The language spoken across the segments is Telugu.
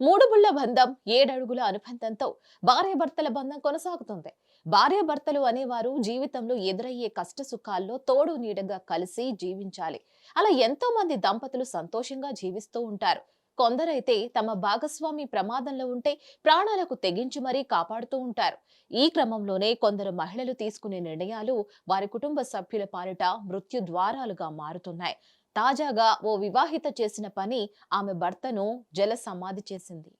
మూడుముళ్ల బంధం, 7 అడుగుల అనుబంధంతో భార్యాభర్తల బంధం కొనసాగుతుంది. భార్యాభర్తలు అనేవారు జీవితంలో ఎదురయ్యే కష్ట సుఖాల్లో తోడు నీడగా కలిసి జీవించాలి. అలా ఎంతో మంది దంపతులు సంతోషంగా జీవిస్తూ ఉంటారు. కొందరైతే తమ భాగస్వామి ప్రమాదంలో ఉంటే ప్రాణాలకు తెగించి మరీ కాపాడుతూ ఉంటారు. ఈ క్రమంలోనే కొందరు మహిళలు తీసుకునే నిర్ణయాలు వారి కుటుంబ సభ్యుల పాలిట మృత్యు ద్వారాలుగా మారుతున్నాయి. తాజాగా ఓ వివాహిత చేసిన పని ఆమె భర్తను జల సమాధి చేసింది.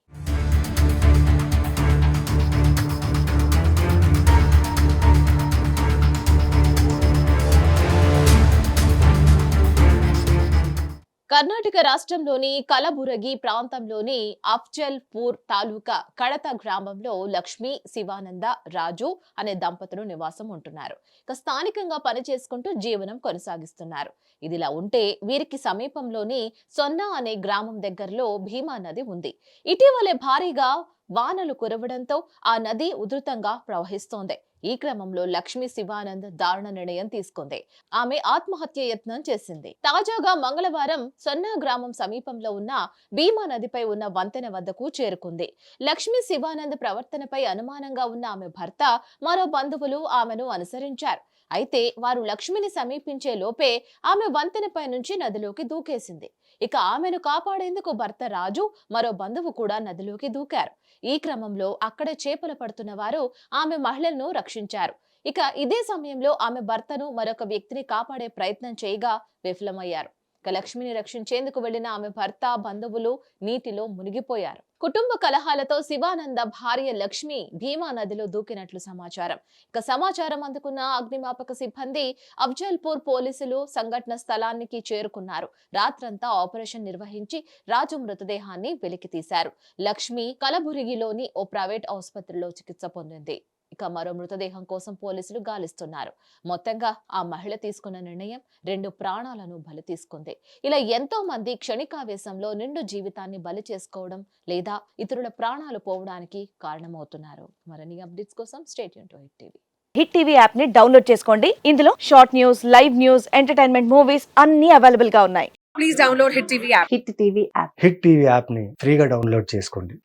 కర్ణాటక రాష్ట్రంలోని కలబురగి ప్రాంతంలోని అఫ్జల్ పూర్ తాలూకా కడత గ్రామంలో లక్ష్మి, శివానంద, రాజు అనే దంపతులు నివాసం ఉంటున్నారు. స్థానికంగా పనిచేసుకుంటూ జీవనం కొనసాగిస్తున్నారు. ఇదిలా ఉంటే వీరికి సమీపంలోని సొన్నా అనే గ్రామం దగ్గరలో భీమా నది ఉంది. ఇటీవలే భారీగా వానలు కురవడంతో ఆ నది ఉధృతంగా ప్రవహిస్తోంది. ఈ క్రమంలో లక్ష్మి శివానంద్ దారుణ నిర్ణయం తీసుకుంది. ఆమె ఆత్మహత్య యత్నం చేసింది. తాజాగా మంగళవారం సొన్నా గ్రామం సమీపంలో ఉన్న భీమా నదిపై ఉన్న వంతెన వద్దకు చేరుకుంది. లక్ష్మి శివానంద్ ప్రవర్తనపై అనుమానంగా ఉన్న ఆమె భర్త, మరో బంధువులు ఆమెను అనుసరించారు. అయితే వారు లక్ష్మిని సమీపించే లోపే ఆమె వంతెనపై నుంచి నదిలోకి దూకేసింది. ఇక ఆమెను కాపాడేందుకు భర్త రాజు, మరో బంధువు కూడా నదిలోకి దూకారు. ఈ క్రమంలో అక్కడ చేపలు పడుతున్న వారు ఆమె మహిళలను రక్షించారు. ఇక ఇదే సమయంలో ఆమె భర్తను మరొక వ్యక్తిని కాపాడే ప్రయత్నం చేయగా విఫలమయ్యారు. ఇక లక్ష్మిని రక్షించేందుకు వెళ్లిన ఆమె భర్త, బంధువులు నీటిలో మునిగిపోయారు. కుటుంబ కలహాలతో శివానంద భార్య లక్ష్మి భీమా నదిలో దూకినట్లు సమాచారం. ఇక సమాచారం అందుకున్న అగ్నిమాపక సిబ్బంది, అఫ్జల్పూర్ పోలీసులు సంఘటన స్థలానికి చేరుకున్నారు. రాత్రంతా ఆపరేషన్ నిర్వహించి రాజు మృతదేహాన్ని వెలికితీశారు. లక్ష్మి కలబురిగిలోని ఓ ప్రైవేట్ ఆసుపత్రిలో చికిత్స పొందింది. ఇక మరో మృతదేహం కోసం పోలీసులు గాలిస్తున్నారు. మొత్తంగా ఆ మహిళ తీసుకున్న నిర్ణయం 2 ప్రాణాలను బలి తీసుకుంది. ఇలా ఎంతో మంది క్షణికావేశంలో నిండు జీవితాన్ని బలి చేసుకోవడం లేదా ఇతరుల ప్రాణాలు పోవడానికి కారణమవుతున్నారు. మరిన్ని అప్డేట్స్ కోసం stay tune to hit TV. Hit TV app ని డౌన్లోడ్ చేసుకోండి. ఇందులో short news, live news, entertainment movies అన్ని అవైలబుల్ గా ఉన్నాయి. Please download Hit TV app. Hit TV app hit TV app ని ఫ్రీగా డౌన్లోడ్ చేసుకోండి.